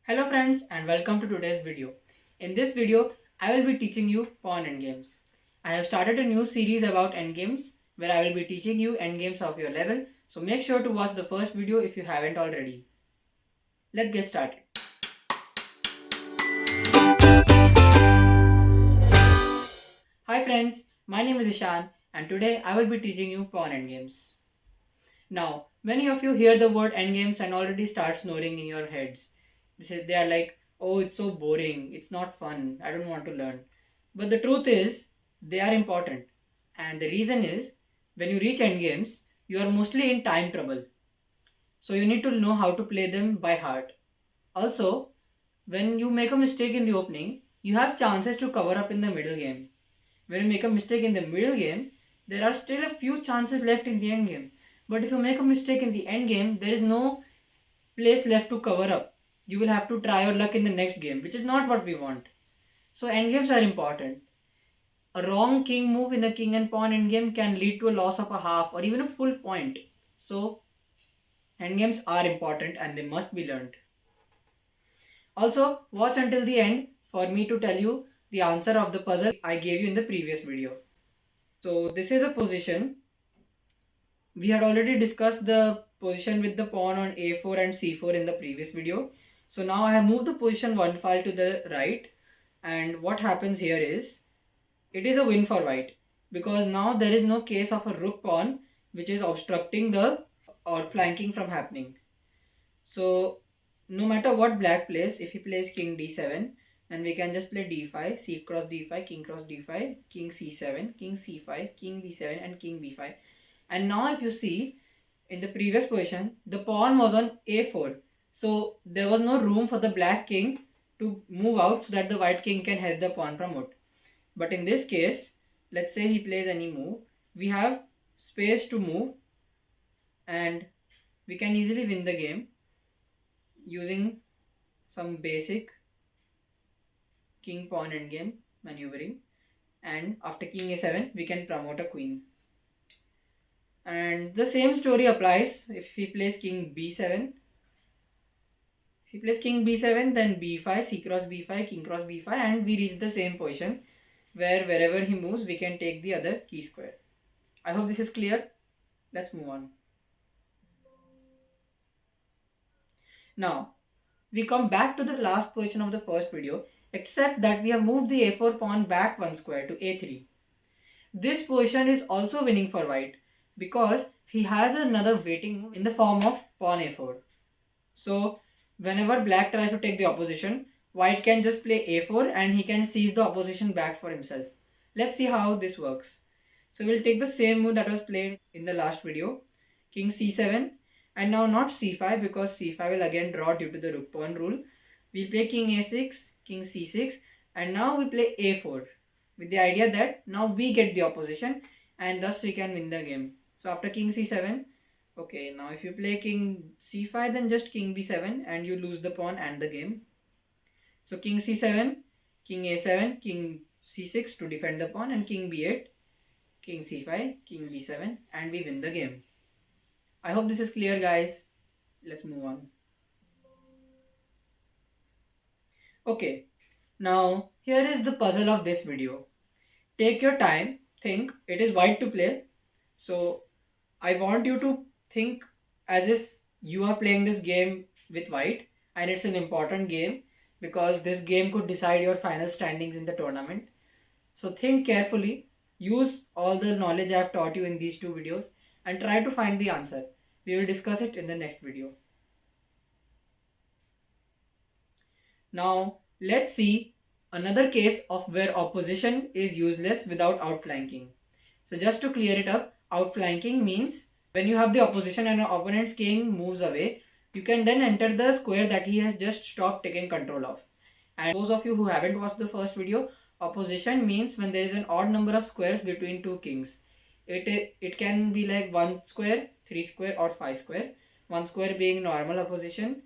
Hello friends and welcome to today's video. In this video, I will be teaching you pawn endgames. I have started a new series about endgames where I will be teaching you endgames of your level. So make sure to watch the first video if you haven't already. Let's get started. Hi friends, my name is Ishan and today I will be teaching you pawn endgames. Now, many of you hear the word endgames and already start snoring in your heads. They are like, oh, it's so boring, it's not fun, I don't want to learn. But the truth is, they are important. And the reason is, when you reach endgames, you are mostly in time trouble. So you need to know how to play them by heart. Also, when you make a mistake in the opening, you have chances to cover up in the middle game. When you make a mistake in the middle game, there are still a few chances left in the end game. But if you make a mistake in the end game, there is no place left to cover up. You will have to try your luck in the next game, which is not what we want. So end games are important. A wrong king move in the king and pawn endgame can lead to a loss of a half or even a full point. So endgames are important and they must be learned. Also, watch until the end for me to tell you the answer of the puzzle I gave you in the previous video. So this is a position. We had already discussed the position with the pawn on a4 and c4 in the previous video. So now I have moved the position one file to the right, and what happens here is it is a win for white because now there is no case of a rook pawn which is obstructing the outflanking from happening. So no matter what black plays, if he plays king d7, then we can just play d5, c cross d5, king cross d5, king c7, king c5, king b7 and king b5. And now if you see in the previous position, the pawn was on a4. So there was no room for the black king to move out so that the white king can help the pawn from out. But in this case, let's say he plays any move, we have space to move and we can easily win the game using some basic king pawn endgame maneuvering. And after king a7, we can promote a queen. And the same story applies if he plays king b7. If he plays king b7, then b5, c cross b5, king cross b5, and we reach the same position where wherever he moves, we can take the other key square. I hope this is clear. Let's move on. Now, we come back to the last position of the first video, except that we have moved the a4 pawn back one square to a3. This position is also winning for white because he has another waiting move in the form of pawn a4. So whenever black tries to take the opposition, white can just play a4 and he can seize the opposition back for himself. Let's see how this works. So we'll take the same move that was played in the last video, king c7, and now not c5 because c5 will again draw due to the rook pawn rule. We'll play king a6, king c6, and now we play a4 with the idea that now we get the opposition and thus we can win the game. So after king c7, okay, now if you play king c5, then just king b7 and you lose the pawn and the game. So king c7, king a7, king c6 to defend the pawn, and king b8, king c5, king b7, and we win the game. I hope this is clear, guys. Let's move on. Okay, now here is the puzzle of this video. Take your time, think. It is white to play. So I want you to think as if you are playing this game with white and it's an important game because this game could decide your final standings in the tournament. So think carefully, use all the knowledge I have taught you in these two videos and try to find the answer. We will discuss it in the next video. Now let's see another case of where opposition is useless without outflanking. So just to clear it up, outflanking means when you have the opposition and your opponent's king moves away, you can then enter the square that he has just stopped taking control of. And those of you who haven't watched the first video, opposition means when there is an odd number of squares between two kings. It can be like 1 square, 3 square or 5 square. 1 square being normal opposition,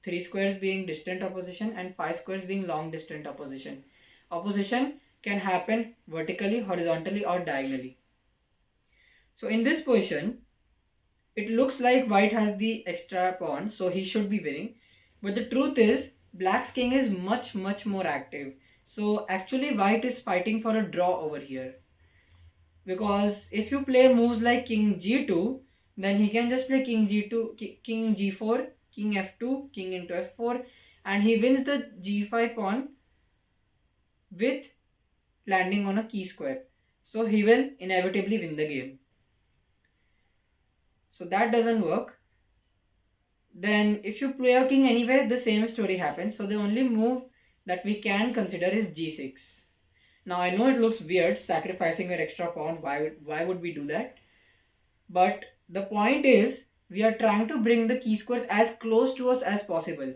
3 squares being distant opposition and 5 squares being long distant opposition. Opposition can happen vertically, horizontally or diagonally. So in this position, it looks like white has the extra pawn, so he should be winning. But the truth is, black's king is much more active. So actually white is fighting for a draw over here, because if you play moves like king g2, then he can just play king g2, king g4, king f2, king into f4, and he wins the g5 pawn with landing on a key square. So he will inevitably win the game. So that doesn't work. Then if you play a king anywhere, the same story happens. So the only move that we can consider is g6. Now I know it looks weird sacrificing your extra pawn. Why would we do that? But the point is, we are trying to bring the key squares as close to us as possible.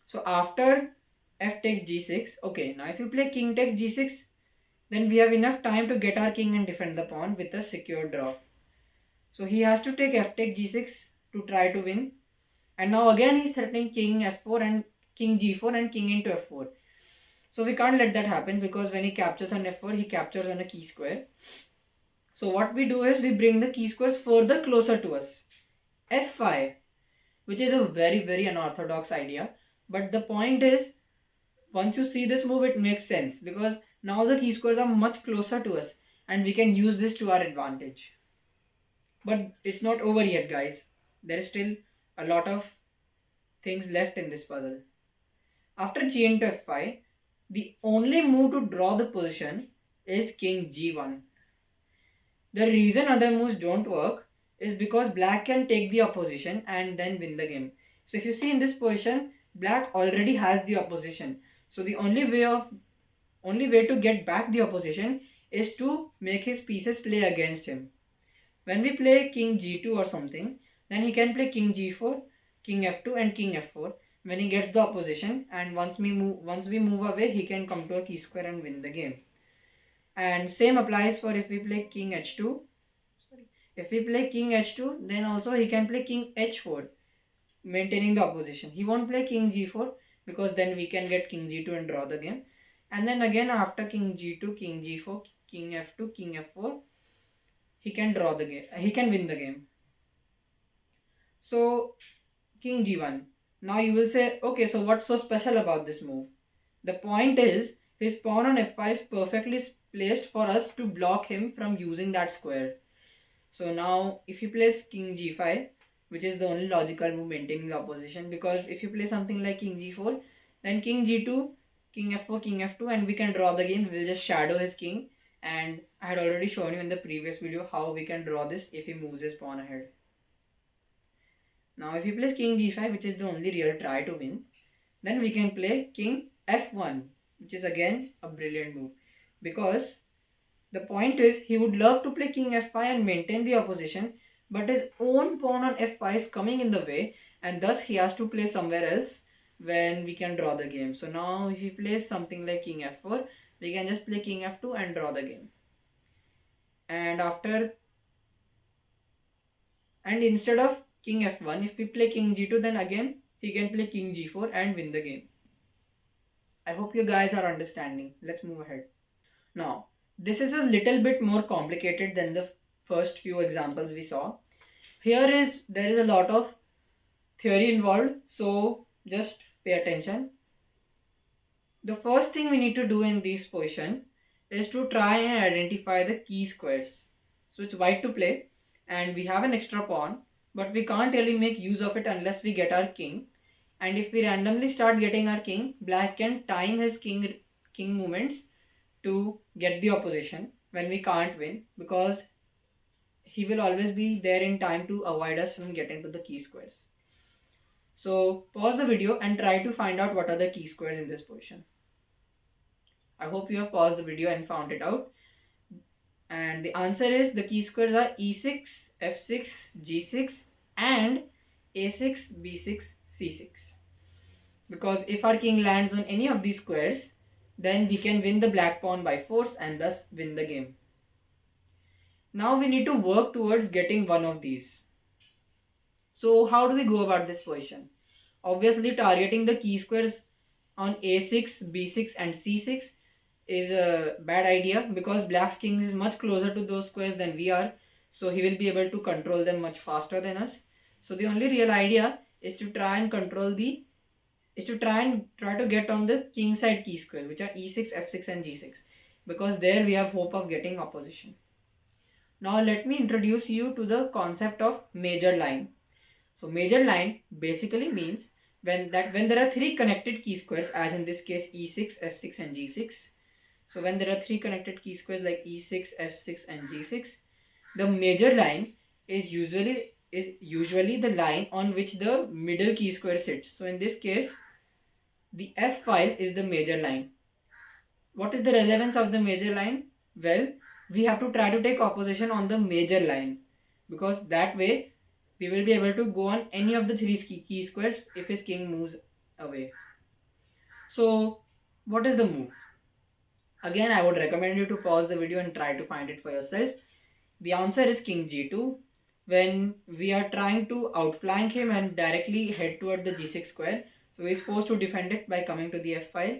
So after f takes g6, okay, now if you play king takes g6, then we have enough time to get our king and defend the pawn with a secure draw. So he has to take f take g6 to try to win. And now again he's threatening king f4 and king g4 and king into f4. So we can't let that happen, because when he captures on f4, he captures on a key square. So what we do is we bring the key squares further closer to us. f5, which is a very unorthodox idea. But the point is, once you see this move, it makes sense, because now the key squares are much closer to us and we can use this to our advantage. But it's not over yet, guys. There is still a lot of things left in this puzzle. After g into f5, the only move to draw the position is king g1. The reason other moves don't work is because black can take the opposition and then win the game. So if you see in this position, black already has the opposition. So the only way to get back the opposition is to make his pieces play against him. When we play king g2 or something, then he can play king g4, king f2 and king f4 when he gets the opposition, and once we move away, he can come to a key square and win the game. And same applies for if we play king h2. If we play king h2, then also he can play king h4, maintaining the opposition. He won't play king g4, because then we can get king g2 and draw the game. And then again after king g2, king g4, king f2, king f4, he can draw the game. He can win the game. So king g1. Now you will say, okay, so what's so special about this move? The point is, his pawn on f5 is perfectly placed for us to block him from using that square. So now if you place king g5, which is the only logical move maintaining the opposition, because if you play something like king g4, then king g2, king f4, king f2, and we can draw the game. We will just shadow his king, and I had already shown you in the previous video how we can draw this if he moves his pawn ahead. Now if you place king g5, which is the only real try to win, then we can play king f1, which is again a brilliant move, because the point is, he would love to play king f5 and maintain the opposition, but his own pawn on f5 is coming in the way, and thus he has to play somewhere else when we can draw the game. So now if he plays something like king f4, we can just play king f2 and draw the game. And instead of king f1, if we play king g2, then again he can play king g4 and win the game. I hope you guys are understanding. Let's move ahead. Now, this is a little bit more complicated than the first few examples we saw. There is a lot of theory involved, so just pay attention. The first thing we need to do in this position is to try and identify the key squares. So it's white to play, and we have an extra pawn, but we can't really make use of it unless we get our king. And if we randomly start getting our king, black can time his king movements to get the opposition when we can't win, because he will always be there in time to avoid us from getting to the key squares. So pause the video and try to find out what are the key squares in this position. I hope you have paused the video and found it out. And the answer is, the key squares are e6, f6, g6 and a6, b6, c6. Because if our king lands on any of these squares, then we can win the black pawn by force and thus win the game. Now we need to work towards getting one of these. So how do we go about this position? Obviously, targeting the key squares on a6, b6 and c6 is a bad idea, because black's king is much closer to those squares than we are, so he will be able to control them much faster than us. So the only real idea is to try and control the is to try to get on the king side key squares, which are e6, f6 and g6, because there we have hope of getting opposition. Now let me introduce you to the concept of major line. So major line basically means when there are three connected key squares, as in this case e6, f6 and g6. So when there are three connected key squares like e6, f6 and g6, the major line is usually the line on which the middle key square sits. So in this case, the f file is the major line. What is the relevance of the major line? Well, we have to try to take opposition on the major line, because that way we will be able to go on any of the three key squares if his king moves away. So what is the move? Again, I would recommend you to pause the video and try to find it for yourself. The answer is king g2. When we are trying to outflank him and directly head toward the g6 square, so he's forced to defend it by coming to the f file,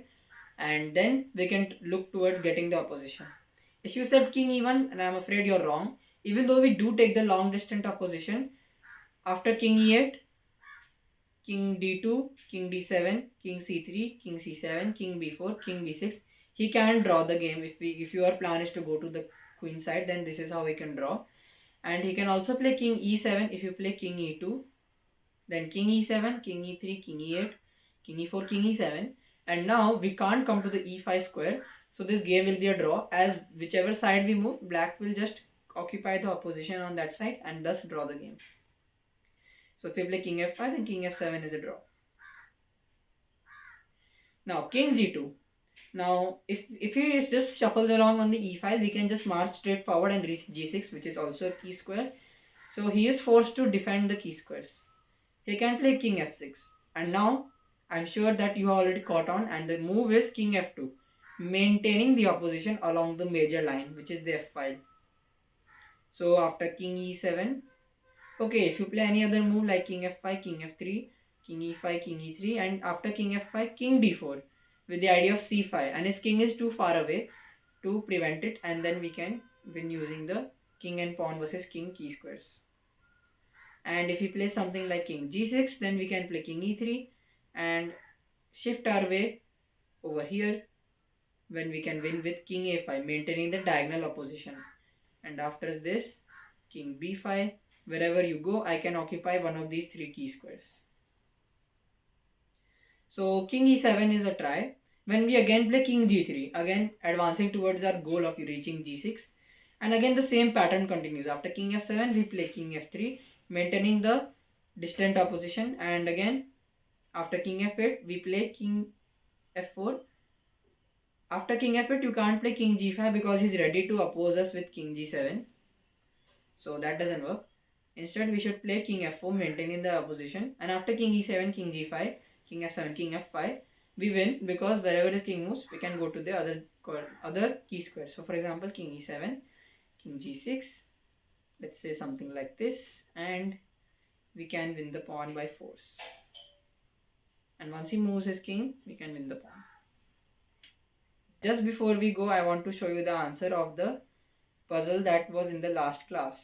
and then we can look towards getting the opposition. If you said king e1, and I'm afraid you're wrong, even though we do take the long distance opposition, after king e8, king d2, king d7, king c3, king c7, king b4, king b6, he can draw the game. If your plan is to go to the queen side, then this is how we can draw. And he can also play king e7. If you play king e2, then king e7, king e3, king e8, king e4, king e7. And now we can't come to the e5 square. So this game will be a draw, as whichever side we move, black will just occupy the opposition on that side and thus draw the game. So if we play king f5, then king f7 is a draw. Now king g2. Now if he just shuffles along on the e file, we can just march straight forward and reach g6, which is also a key square. So he is forced to defend the key squares. He can play king f6, and now I'm sure that you already caught on, and the move is king f2, maintaining the opposition along the major line, which is the f file. So after king e7, okay, if you play any other move like king f5, king f3, king e5, king e3, and after king f5, king d4, with the idea of c5, and his king is too far away to prevent it, and then we can win using the king and pawn versus king key squares. And if we play something like king g6, then we can play king e3 and shift our way over here, when we can win with king a5, maintaining the diagonal opposition. And after this, king b5, wherever you go, I can occupy one of these three key squares. So king e7 is a try. When we again play king g3, again advancing towards our goal of reaching g6, and again the same pattern continues. After king f7, we play king f3, maintaining the distant opposition, and again after king f8, we play king f4. After king f8, you can't play king g5 because he's ready to oppose us with king g7. So that doesn't work. Instead, we should play king f4, maintaining the opposition. And after king e7, king g5, king f7, king f5, we win because wherever his king moves, we can go to the other key square. So for example, king e7, king g6, let's say something like this, and we can win the pawn by force. And once he moves his king, we can win the pawn. Just before we go, I want to show you the answer of the puzzle that was in the last class.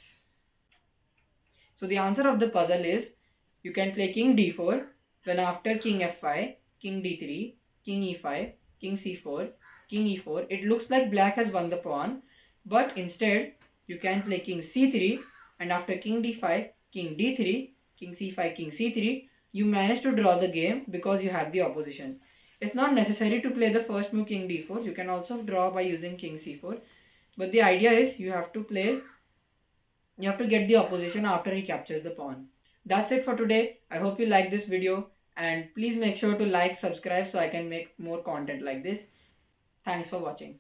So the answer of the puzzle is, you can play king d4, when after king f5, king d3, king e5, king c4, king e4, it looks like black has won the pawn, but instead you can play king c3, and after king d5, king d3, king c5, king c3, you manage to draw the game because you have the opposition. It's not necessary to play the first move king d4, you can also draw by using king c4, but the idea is you have to get the opposition after he captures the pawn. That's it for today. I hope you like this video, and please make sure to like, subscribe so I can make more content like this. Thanks for watching.